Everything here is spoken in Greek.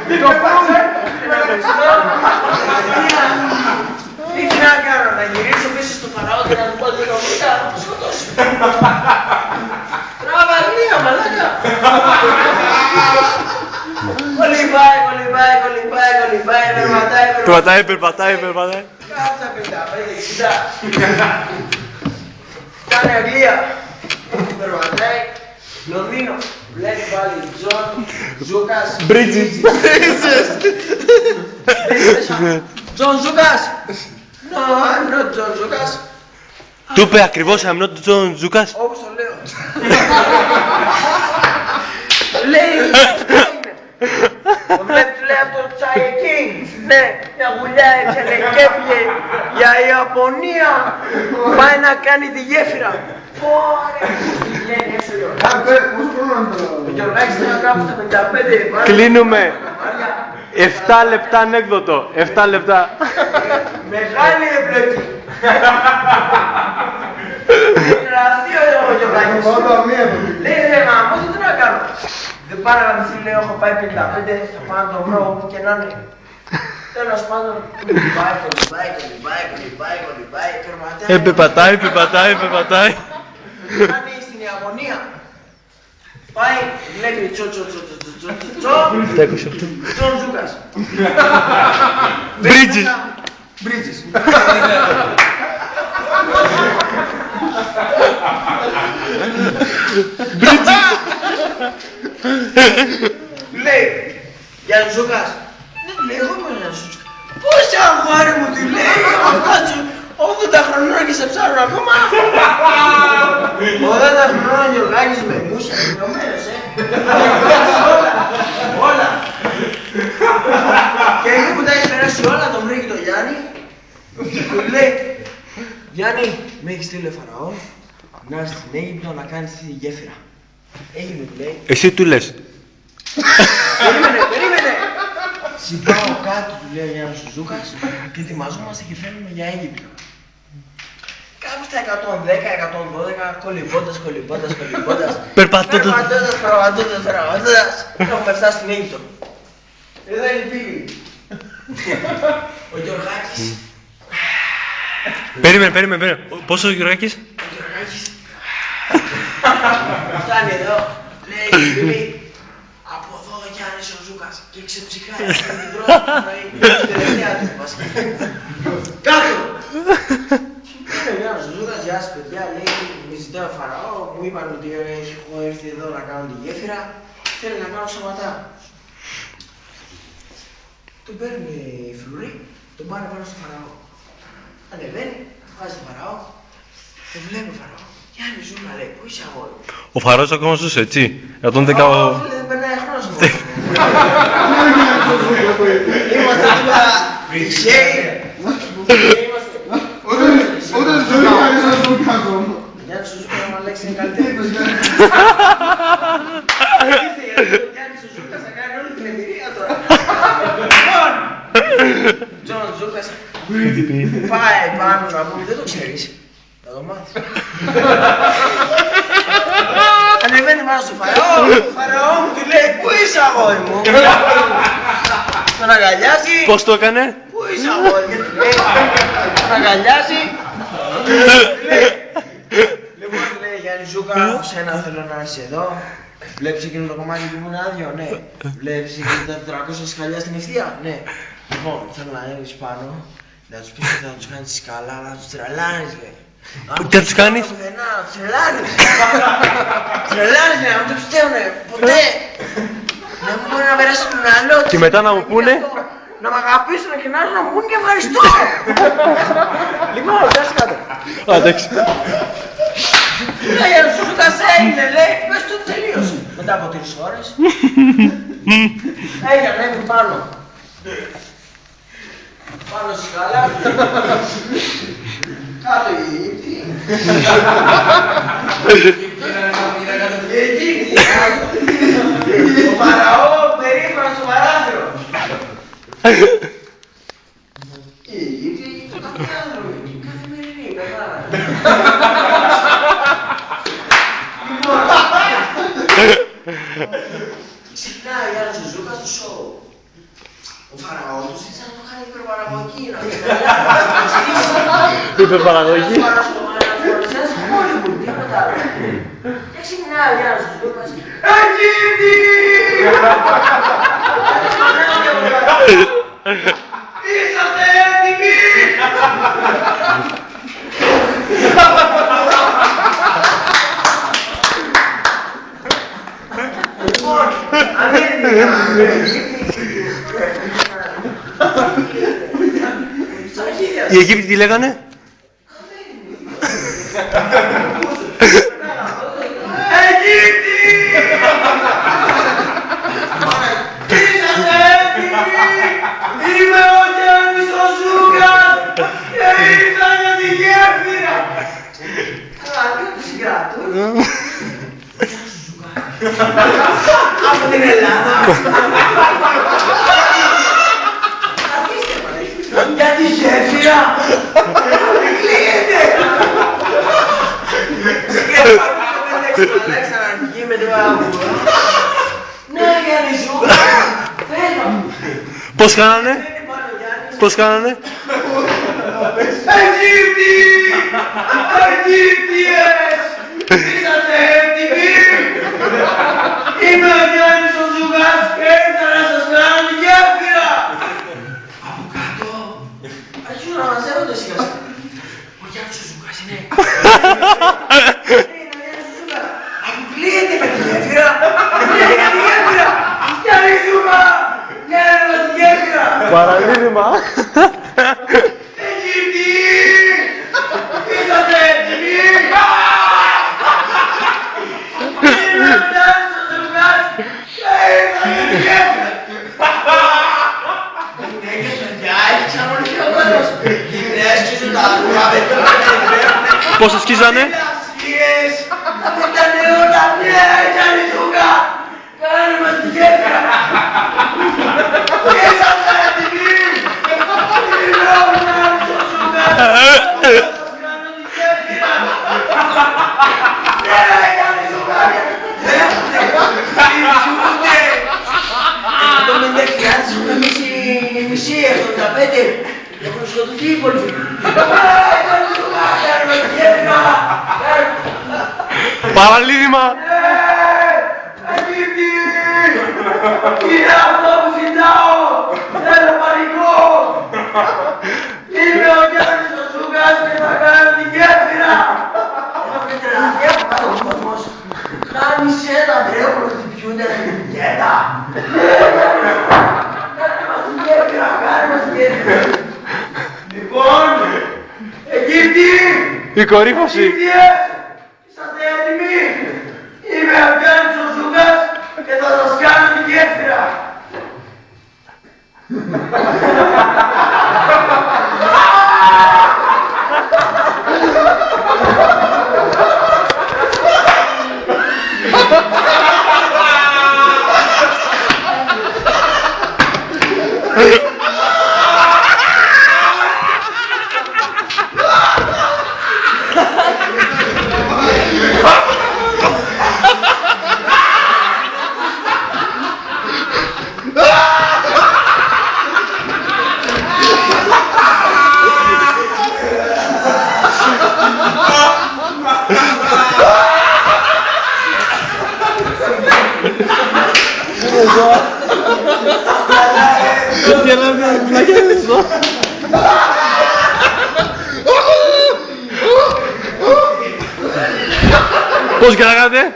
Το πούμε! Τι να κάνω, να γυρίσω πίσω στο Φαραώ και να του πω την ομιλία, να το σκοτώσω. Τράβα μία, μαλάκα. Κολυμπάει, περπατάει. Κάτσα 55-60. Κάνε Αγγλία. Περπατάει. Λονδίνο. Βλέπει πάλι Τζον, Ζούκας. Μπρίτζις. Τζον Ζούκας. No, I'm not John Ζούκας. Του είπε ακριβώς I'm not John Ζούκας. Όπως το λέω. Λέει, βλέπεις λέει από το Τσάι King. Ναι, μια γουλιά έψανε και έφυγε για Ιαπωνία. Πάει να κάνει τη γέφυρα. Ο Γιωργάκης θέλει να γράφει στα 55. Κλείνουμε. 7 λεπτά ανέκδοτο. 7 λεπτά. Μεγάλη εμπλοκή. Είναι αστείο ο Γιωργάκης. Λέει ρε γάμο, τι να κάνω. Δεν πάρε να μυθεί, λέω, έχω πάει 55, θα πάω να το βρω όπου και να είναι. Τέλος πάντων, κολυμπάει, Περπατάει. Κάνει στην Ιαπωνία. Πάει, βλέπει τσο, Τζον Ζούκας. Μπρίτζις. Λέει, Γιάννη Ζούκας. Δεν λέει, εγώ είμαι ο Γιάννης Ζούκας. Πώς αγόρι μου, τι λέει, 80 χρονών και σε ψάρουν ακόμα. 80 χρονών Γιωργάκης με μουσια, δηλωμένος, όλα. Και εκεί που τα έχει περάσει όλα, τον βρήκε το Γιάννη. Του λέει, Γιάννη, με έχει στείλει ο Φαραώ να έρθει στην Αίγυπτο να κάνεις τη γέφυρα. Έγινε, του λέει. Εσύ του λες. Περίμενε. Συμπάω κάτω, του λέει ο Γιάννης ο Ζούκας και ετοιμαζόμαστε και φέρνουμε για Αίγυπτο. Κάπου στα 110-112, κολυμπώντας. Περπατώντας. Έχουμε φτάσει στην Αίγυπτο. Εδώ είναι η πύλη. Ο Γιωργάκης. Περίμενε. Πόσο ο Γιωργάκης? Ο Γιωργάκης. Φτάνει εδώ. Λέει, από εδώ ο Γιάννης ο Ζούκας και ξεψυχάει την πρώτη πρωί, την τελευταία του βασικά. Κάτω! Είναι ο Γιάννης ο Ζούκας, γεια σας παιδιά, λέει, με ζητάει ο Φαραώ, μου είπαν ότι έχω έρθει εδώ να κάνω τη γέφυρα, θέλει να κάνω σωματά. Τον παίρνει η φρουρή, τον πάνε πάνω στο Φαραώ. Ανεβαίνει, βγάζει τον Φαραώ, τον βλέπει ο Φαραώ. Γιάννη Ζούκα λέει, πού είσαι αγόρι? Ο Φαραώς ακόμα ζούσε, έτσι. 110... Φίλε, δεν περνάει χρόνος μου. Είμαστε τώρα τυχαίοι. Όταν ζωή κάνει να το κάνω. Γιάννης ο Ζούκας να λέξει είναι καλύτερος. Γιάννης ο Ζούκας θα κάνει όλη την εμπειρία τώρα. Τζον Ζούκας πάει πάνω να πούμε, δεν το ξέρεις. Θα το μάθεις. Ανεβαίνει πάνω στο Φαραώ, ο Φαραώ μου του λέει, πού είσαι αγόρι μου? Τον αγκαλιάζει. Πώς το έκανε? Πού είσαι αγόρι μου? Τον αγκαλιάζει. Λοιπόν, του λέει, Γιάννη Ζούκα, σένα θέλω να είσαι εδώ. Βλέπεις εκείνο το κομμάτι που είναι άδειο? Ναι. Βλέπεις εκείνο τα 400 σκαλιά στην ευθεία? Ναι. Λοιπόν, θέλω να ανέβεις πάνω, να τους πεις ότι θα τους κάνεις σκάλα, να τους τρελάνεις, λέει. Τι θα τους κάνεις? Να τους τρελάνεις. Τρελάνεις, λέει, να μην το πιστεύουνε, ποτέ. Να μην μπορεί να περάσει το μυαλό τους. Και μετά να μου πούνε? Να μ' αγαπήσουν και να έρθουν να μου πούνε και ευχαριστώ. Λοιπόν, δες κάτω. Εντάξει. Λέει, ο Ζούκας έγινε, λέει, πες του τελείωσε. Μετά από 3 ώρες. Έγινε, ανέβη πάνω. Πάνω στη σκάλα. Κάτω η Αιγύπτη. Η Αιγύπτη. Ο Φαραώ περίπου στο παράθυρο. Η Αιγύπτη το κάθε άνθρωπο. Καθημερινή, πεθάνα. Ξεκινάει ο Γιάννης ο Ζούκας στο σοου. Ο φαραώτος ήθελε να το κάνει υπερπαραγωγή, να Υπερπαραγωγή. Και ξεκινάει ο Γιάννης ο Ζούκας. Είσαστε έτοιμοι! Λοιπόν, Οι Αιγύπτιοι τι λέγανε? Αιγύπτιοι! Είσαστε έτοιμοι! Είμαι ο Γιάννης ο Ζούκας και ήρθα για τη γέφυρα! Καλά, τι του συγκράτουν. Από την Ελλάδα. Αφήστε με. Για τη γέφυρα. Δεν κλείεται. Συγκεκριμένως ξαναρχική με την παραγωγή. Ναι, Γιάννη Ζούκα. Θέλω. Πώς κάνανε? Πώς κάνανε? Αιγύπτιοι! Αιγύπτιες! Είσαστε έτοιμοι! Είμαι ο Γιάννης ο Ζούκας και ήρθα να σας κάνω τη γέφυρα! Από κάτω αρχίζουν να μαζεύονται σιγά σιγά. Ο Γιάννης ο Ζούκας είναι. Είναι ο Γιάννης ο Ζούκας. Αποκλείεται με τη γέφυρα! Αποκλείεται με τη γέφυρα! Γιάννη Ζούκα! Γιάννη με τη γέφυρα! Παραλίδημα. Αιγύπτιοι! Είσαστε έτοιμοι! Είμαι ο Γιάννης ο Ζούκας και ήρθα για τη γέφυρα! Γυναίκες, παιδιά, έχει ξαναμονηθεί ο κόσμος. Γυναίκες σκίζουν τα άκουρα, παιδιά. Πώς σας σκίζανε? Λασίες! Αυτά ήτανε όλα, ναι, Γιάννη Ζούκα! Κάνε μας τη γέφυρα! Είσαστε έτοιμοι! Είμαι ο Γιάννης ο Ζούκας! Θα σας κάνω τη γέφυρα! Ναι, Γιάννη Ζούκα! Ζούκουνε! Το 50.000 έχουμε μισή 75. Έχουν σκοτωθεί οι υπόλοιποι. Γιάννη Ζούκα! Κάνε μας τη γέφυρα! Παραλίδημα. Αιγύπτιοι! Είναι αυτό που ζητάω! Θέλω πανικό! Είμαι ο Γιάννης ο Ζούκας και θα κάνω τη γέφυρα! Είμαστε τρελαθιά που κάτω ο κόσμος. Κάνει ένα τρέχολο που χτυπιούνται να την κέτα. Κάνε μας τη γέφυρα, κάνε μας τη γέφυρα. Λοιπόν, Αιγύπτιοι! Η κορύφωση. Αιγύπτιες! Είσαστε έτοιμοι! Είμαι ο Γιάννης ο Ζούκας και θα σας κάνω τη γέφυρα! Πώς κάνατε?